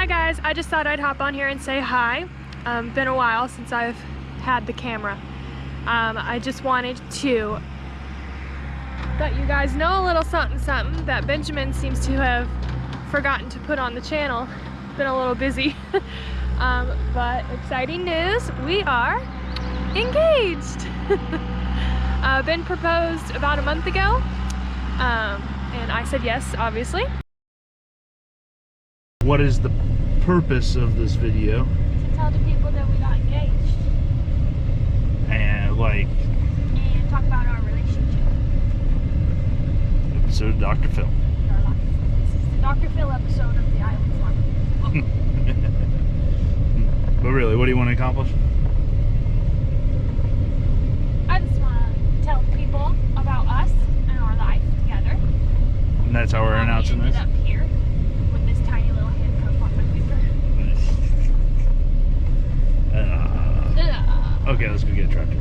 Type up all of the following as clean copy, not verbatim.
Hi guys, I just thought I'd hop on here and say hi. Been a while since I've had the camera. I just wanted to let you guys know a little something that Benjamin seems to have forgotten to put on the channel. Been a little busy. But exciting news, we are engaged. Been proposed about a month ago, and I said yes, obviously. What is the purpose of this video? To tell the people that we got engaged. And And talk about our relationship. Episode of Dr. Phil. This is the Dr. Phil episode of the iowANFarmer. But really, what do you want to accomplish? I just want to tell people about us and our life together. And that's how we're announcing this? We ended up here with this tiny little handcuff on my finger. Okay, let's go get a tractor.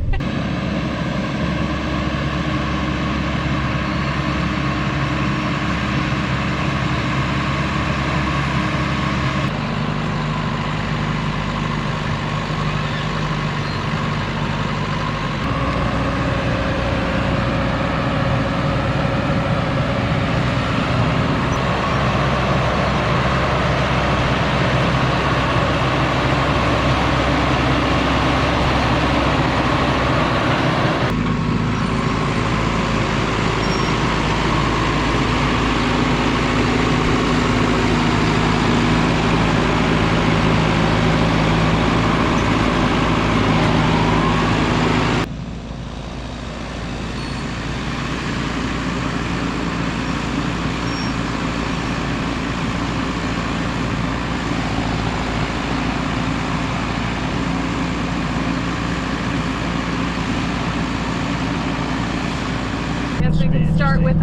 We can start with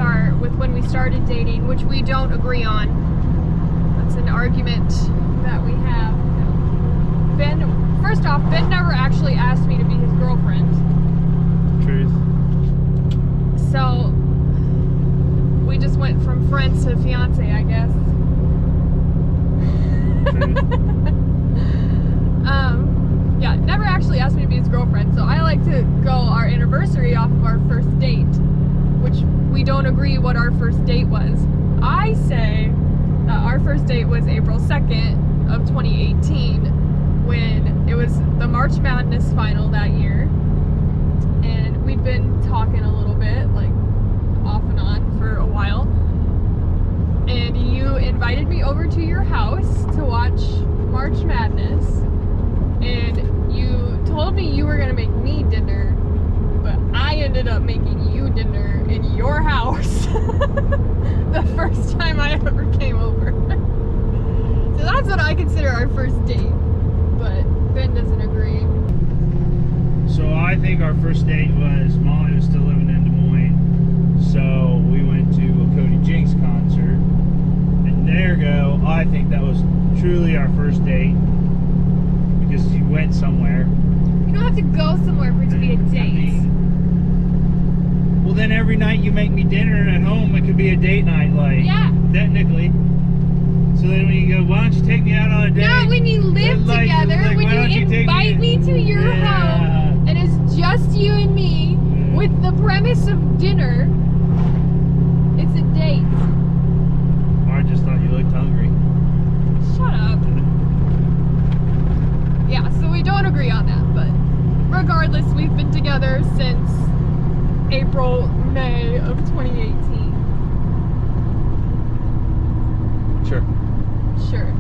when we started dating, which we don't agree on. That's an argument that we have. First off, Ben never actually asked me to be his girlfriend. Truth. So we just went from friends to fiance, I guess. Yeah, never actually asked me to be his girlfriend. So I like to go our anniversary off of our first date, which we don't agree what our first date was. I say that our first date was April 2nd of 2018 when it was the March Madness final that year. And we'd been talking a little bit, like off and on for a while. And you invited me over to your house to watch March Madness. And you told me you were gonna make me dinner, but I ended up making you dinner in your house the first time I ever came over. So that's what I consider our first date, but Ben doesn't agree. So I think our first date was Molly was still living in Des Moines, so we went to a Cody Jinks concert, and there you go. I think that was truly our first date because you went somewhere. You don't have to go somewhere for it to be a date. Well, then every night you make me dinner at home, it could be a date night, like, yeah, technically. So then when you go, why don't you take me out on a date? Not when you live together, when you invite me to your home, and it's just you and me, with the premise of dinner, it's a date. I just thought you looked hungry. Shut up. Yeah, so we don't agree on that, but regardless, we've been together since April, May of 2018. Sure. Sure.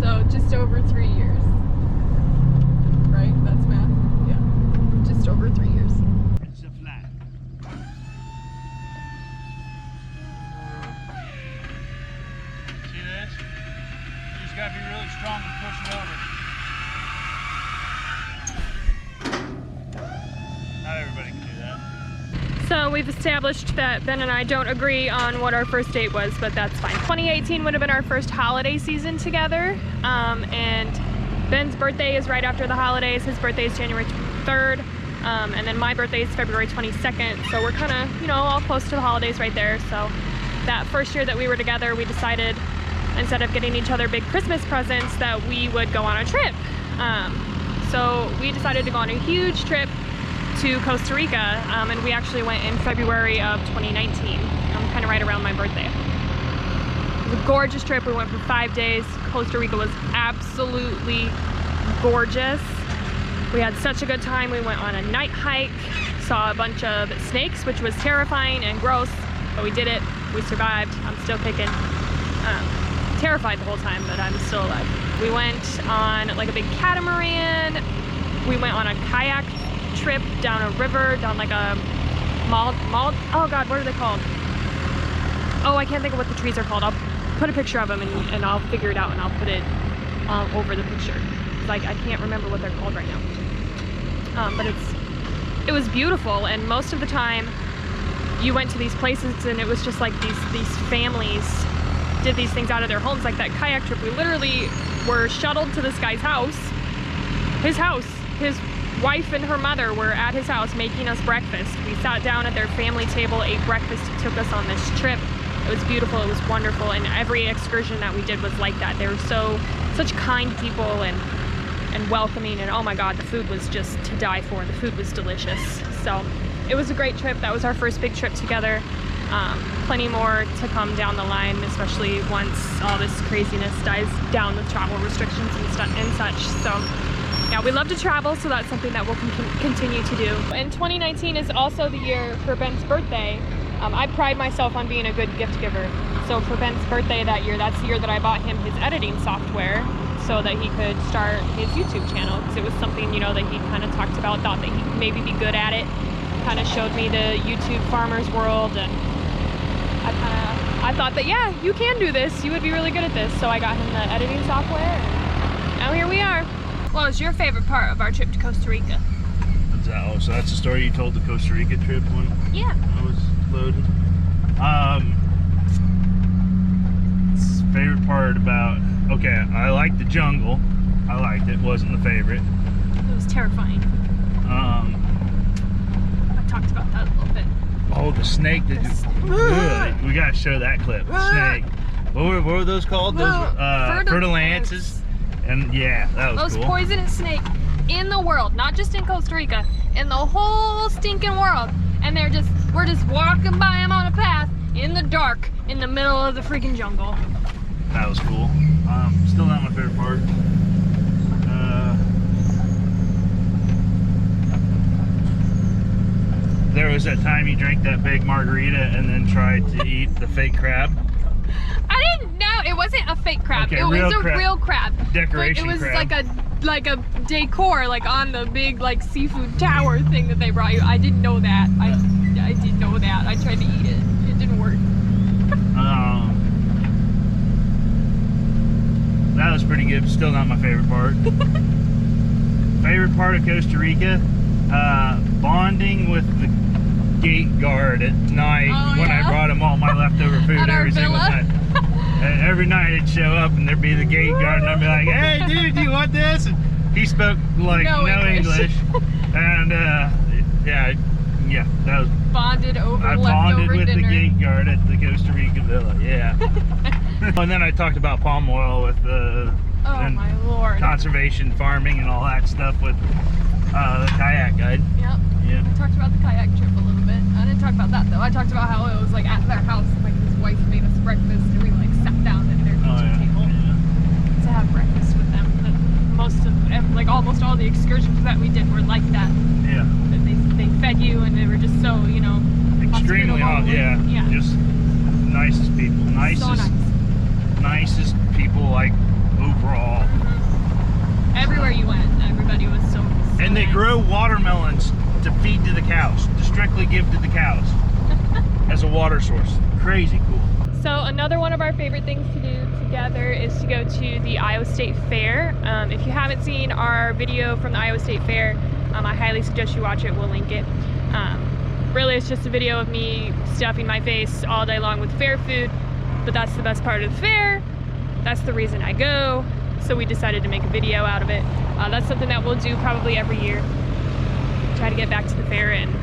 So just over 3 years. Right? That's math? Yeah. Just over 3 years. It's a flat. See this? You just gotta be really strong and push it over. Not everybody can do that. So we've established that Ben and I don't agree on what our first date was, but that's fine. 2018 would have been our first holiday season together, and Ben's birthday is right after the holidays. His birthday is January 3rd, and then my birthday is February 22nd, so we're kind of, you know, all close to the holidays right there. So that first year that we were together, we decided instead of getting each other big Christmas presents, that we would go on a trip. So we decided to go on a huge trip to Costa Rica, and we actually went in February of 2019, kind of right around my birthday. It was a gorgeous trip. We went for 5 days. Costa Rica was absolutely gorgeous. We had such a good time. We went on a night hike, saw a bunch of snakes, which was terrifying and gross, but we did it. We survived. I'm still kicking. Terrified the whole time, but I'm still alive. We went on like a big catamaran. We went on a kayak trip down a river, down like a oh god, what are they called? Oh, I can't think of what the trees are called. I'll put a picture of them and I'll figure it out, and I'll put it over the picture. Like, I can't remember what they're called right now. But it was beautiful, and most of the time you went to these places and it was just like these families did these things out of their homes. Like that kayak trip, we literally were shuttled to this guy's house. His wife and her mother were at his house making us breakfast. We sat down at their family table, ate breakfast, took us on this trip. It was beautiful, it was wonderful, and every excursion that we did was like that. They were such kind people and welcoming, and oh my god, the food was just to die for. The food was delicious. So it was a great trip. That was our first big trip together. Plenty more to come down the line, especially once all this craziness dies down with travel restrictions and such. So yeah, we love to travel, so that's something that we'll continue to do. And 2019 is also the year for Ben's birthday. I pride myself on being a good gift giver. So for Ben's birthday that year, that's the year that I bought him his editing software so that he could start his YouTube channel, because it was something, you know, that he kind of talked about, thought that he'd maybe be good at it. Kind of showed me the YouTube farmer's world, and I thought that, yeah, you can do this. You would be really good at this. So I got him the editing software, and now here we are. What was your favorite part of our trip to Costa Rica? Oh, so that's the story you told the Costa Rica trip when I was loading. Favorite part about, okay, I liked the jungle. I liked it. Wasn't the favorite. It was terrifying. I talked about that a little bit. Oh, the snake. We gotta show that clip. Snake. What were those called? Those fertilances. And yeah, that was cool. Most poisonous snake in the world, not just in Costa Rica, in the whole stinking world. And we're just walking by them on a path in the dark, in the middle of the freaking jungle. That was cool. Still not my favorite part. There was that time you drank that big margarita and then tried to eat the fake crab. I didn't know. It wasn't a fake crab. Okay, it was a real crab. Decoration crab. It was crab. like a decor, like on the big like seafood tower thing that they brought you. I didn't know that. I didn't know that. I tried to eat it. It didn't work. That was pretty good. Still not my favorite part. Favorite part of Costa Rica? Bonding with the gate guard at night when I brought him all my leftover food every single night. And every night it'd show up and there'd be the gate guard, and I'd be like, "Hey, dude, do you want this?" And he spoke like no English. And yeah, that was bonded over I leftover bonded with dinner. the gate guard at the Costa Rica villa. Yeah. And then I talked about palm oil with oh my lord, conservation farming and all that stuff with the kayak guide. Yep. Yeah. I talked about the kayak trip a little bit. I didn't talk about that though. I talked about how it was like at their house, like his wife made us breakfast, and we like sat down at their kitchen table to have breakfast with them. But almost all the excursions that we did were like that. Yeah. That they fed you, and they were just so, you know, extremely hot. Yeah. Just nicest people. Nicest people, like overall. Mm-hmm. Everywhere you went, everybody was so and they nice. grow watermelons to feed to the cows, to strictly give to the cows as a water source. Crazy cool. So another one of our favorite things to do together is to go to the Iowa State Fair. If you haven't seen our video from the Iowa State Fair, I highly suggest you watch it. We'll link it. Really, it's just a video of me stuffing my face all day long with fair food, but that's the best part of the fair. That's the reason I go. So we decided to make a video out of it. That's something that we'll do probably every year. Try to get back to the fair and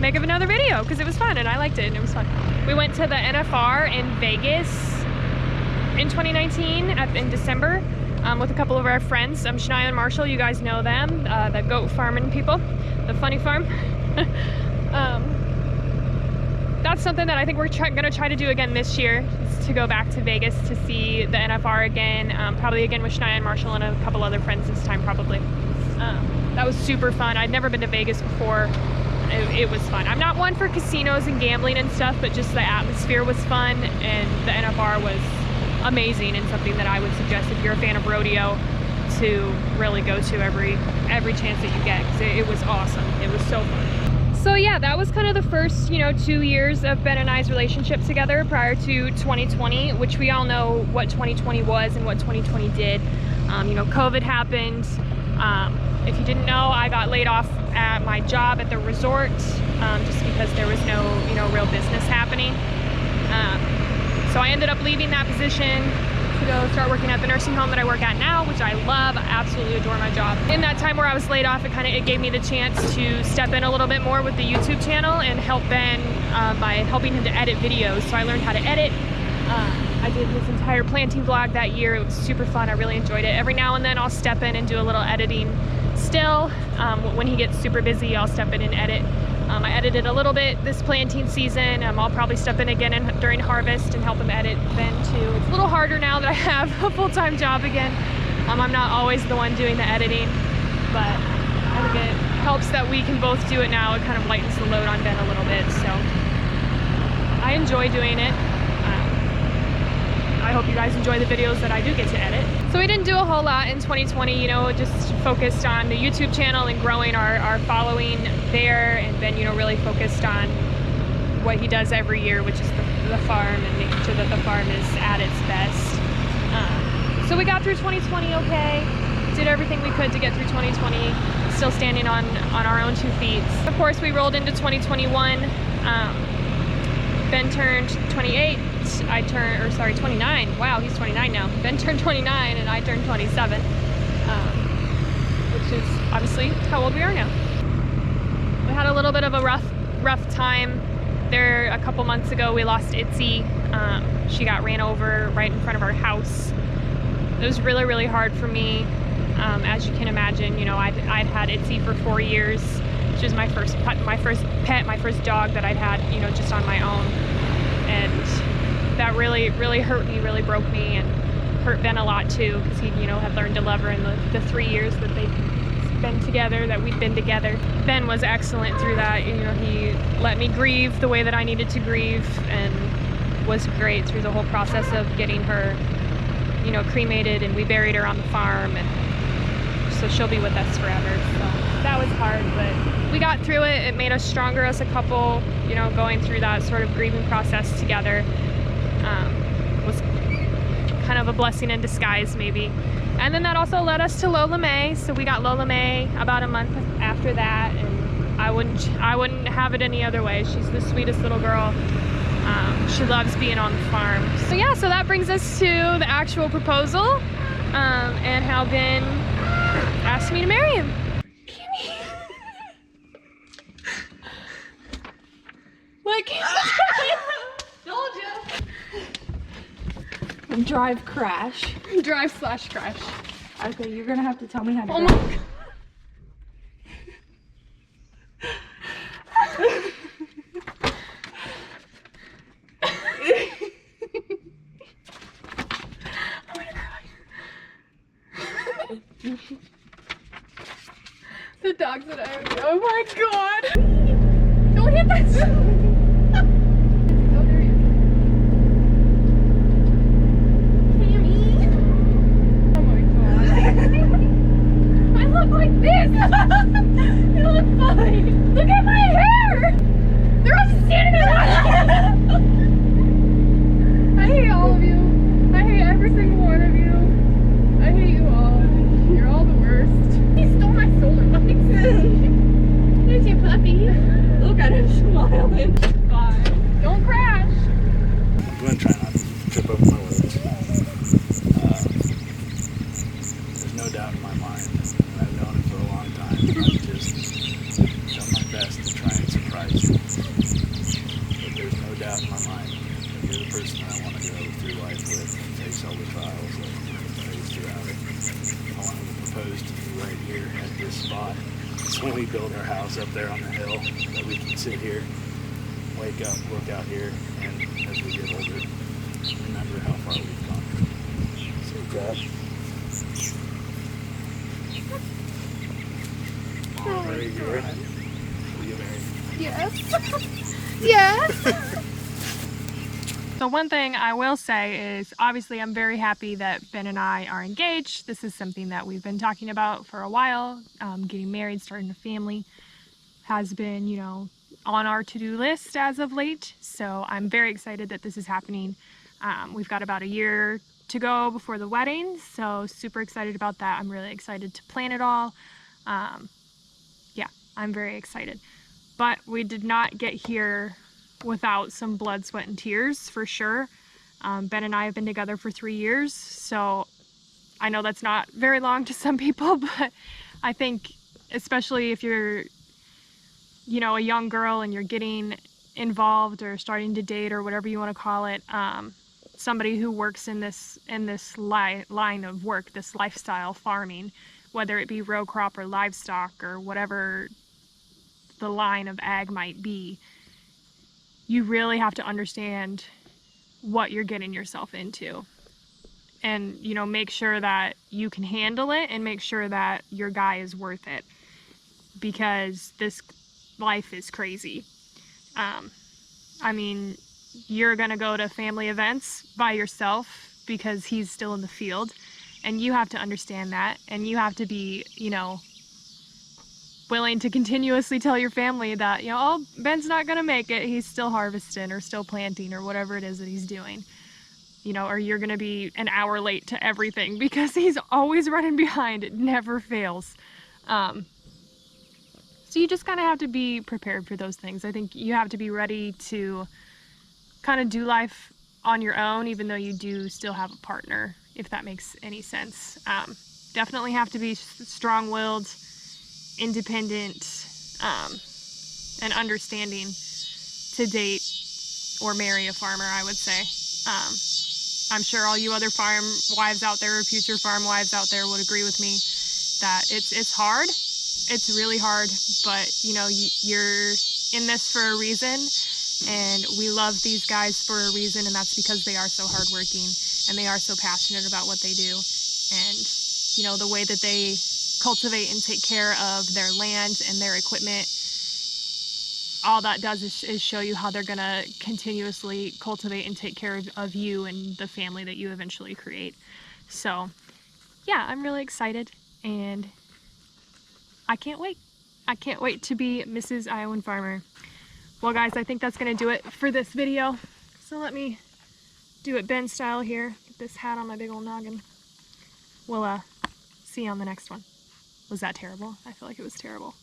make another video, because it was fun and I liked it and it was fun. We went to the NFR in Vegas in 2019 in December with a couple of our friends. Shania and Marshall, you guys know them, the goat farming people, the funny farm. That's something that I think we're gonna try to do again this year, is to go back to Vegas to see the NFR again, probably again with Shania and Marshall and a couple other friends this time probably. That was super fun. I'd never been to Vegas before. It was fun. I'm not one for casinos and gambling and stuff, but just the atmosphere was fun, and the NFR was amazing, and something that I would suggest if you're a fan of rodeo to really go to every chance that you get, because it was awesome. It was so fun. So yeah, that was kind of the first, 2 years of Ben and I's relationship together prior to 2020, which we all know what 2020 was and what 2020 did. COVID happened. If you didn't know, I got laid off at my job at the resort just because there was no, real business happening. So I ended up leaving that position to go start working at the nursing home that I work at now, which I love. I absolutely adore my job. In that time where I was laid off, it gave me the chance to step in a little bit more with the YouTube channel and help Ben by helping him to edit videos. So I learned how to edit. I did his entire planting vlog that year. It was super fun. I really enjoyed it. Every now and then I'll step in and do a little editing still. When he gets super busy, I'll step in and edit. I edited a little bit this planting season. I'll probably step in again during harvest and help him edit then too. It's a little harder now that I have a full-time job again. I'm not always the one doing the editing, but I think it helps that we can both do it now. It kind of lightens the load on Ben a little bit, so I enjoy doing it. I hope you guys enjoy the videos that I do get to edit. So we didn't do a whole lot in 2020, just focused on the YouTube channel and growing our following there, and Ben, really focused on what he does every year, which is the farm, and making sure that the farm is at its best. So we got through 2020 okay, did everything we could to get through 2020, still standing on our own 2 feet. Of course, we rolled into 2021. Ben turned 28. 29. Wow, he's 29 now. Ben turned 29 and I turned 27, which is obviously how old we are now. We had a little bit of a rough time there a couple months ago. We lost Itzy. She got ran over right in front of our house. It was really, really hard for me. As you can imagine, I'd had Itzy for 4 years. She was my first pet, my first dog that I'd had, just on my own. And that really, really hurt me, really broke me, and hurt Ben a lot too, because he, had learned to love her in the 3 years that they've been together, that we've been together. Ben was excellent through that. He let me grieve the way that I needed to grieve, and was great through the whole process of getting her, cremated, and we buried her on the farm, and so she'll be with us forever. So that was hard, but we got through it. It made us stronger as a couple, going through that sort of grieving process together. Was kind of a blessing in disguise, maybe. And then that also led us to Lola May. So we got Lola May about a month after that, and I wouldn't have it any other way. She's the sweetest little girl. She loves being on the farm. So yeah, so that brings us to the actual proposal, and how Ben asked me to marry him. Like, told you. Drive crash. Drive/crash. Okay, you're gonna have to tell me how to Oh drive. my God. I'm gonna cry. The dogs that I have. Oh my God. Don't hit that. Like this! You look fine! Look at my hair! They're all just standing around! I hate all of you. I hate every single one of you. I hate you all. You're all the worst. He stole my solar lights. There's your puppy. Look at him smiling. is when we build our house up there on the hill, that we can sit here, wake up, look out here, and as we get older, remember how far we've gone. See that? Are you good? Will you marry me? Yes. Yes. So one thing I will say is, obviously I'm very happy that Ben and I are engaged. This is something that we've been talking about for a while. Getting married, starting a family has been, you know, on our to-do list as of late. So I'm very excited that this is happening. We've got about a year to go before the wedding, so super excited about that. I'm really excited to plan it all. Yeah, I'm very excited. But we did not get here without some blood, sweat, and tears, for sure. Ben and I have been together for 3 years, so I know that's not very long to some people, but I think especially if you're, you know, a young girl and you're getting involved or starting to date or whatever you want to call it, somebody who works in this line of work, this lifestyle farming, whether it be row crop or livestock or whatever the line of ag might be, you really have to understand what you're getting yourself into, and, you know, make sure that you can handle it and make sure that your guy is worth it, because this life is crazy. I mean, you're gonna go to family events by yourself because he's still in the field, and you have to understand that, and you have to be, you know, willing to continuously tell your family that, you know, oh, Ben's not gonna make it, he's still harvesting or still planting or whatever it is that he's doing, you know, or you're gonna be an hour late to everything because he's always running behind. It never fails. So you just kind of have to be prepared for those things. I think you have to be ready to kind of do life on your own, even though you do still have a partner, if that makes any sense. Definitely have to be strong-willed, independent, and understanding to date or marry a farmer, I would say. I'm sure all you other farm wives out there or future farm wives out there would agree with me that it's hard. It's really hard, but, you know, you're in this for a reason, and we love these guys for a reason, and that's because they are so hardworking and they are so passionate about what they do. And, you know, the way that they cultivate and take care of their land and their equipment, all that does is show you how they're gonna continuously cultivate and take care of you and the family that you eventually create. So yeah, I'm really excited, and I can't wait. I can't wait to be Mrs. iowANFarmer. Well guys, I think that's gonna do it for this video. So let me do it Ben style here. Get this hat on my big old noggin. We'll see you on the next one. Was that terrible? I feel like it was terrible.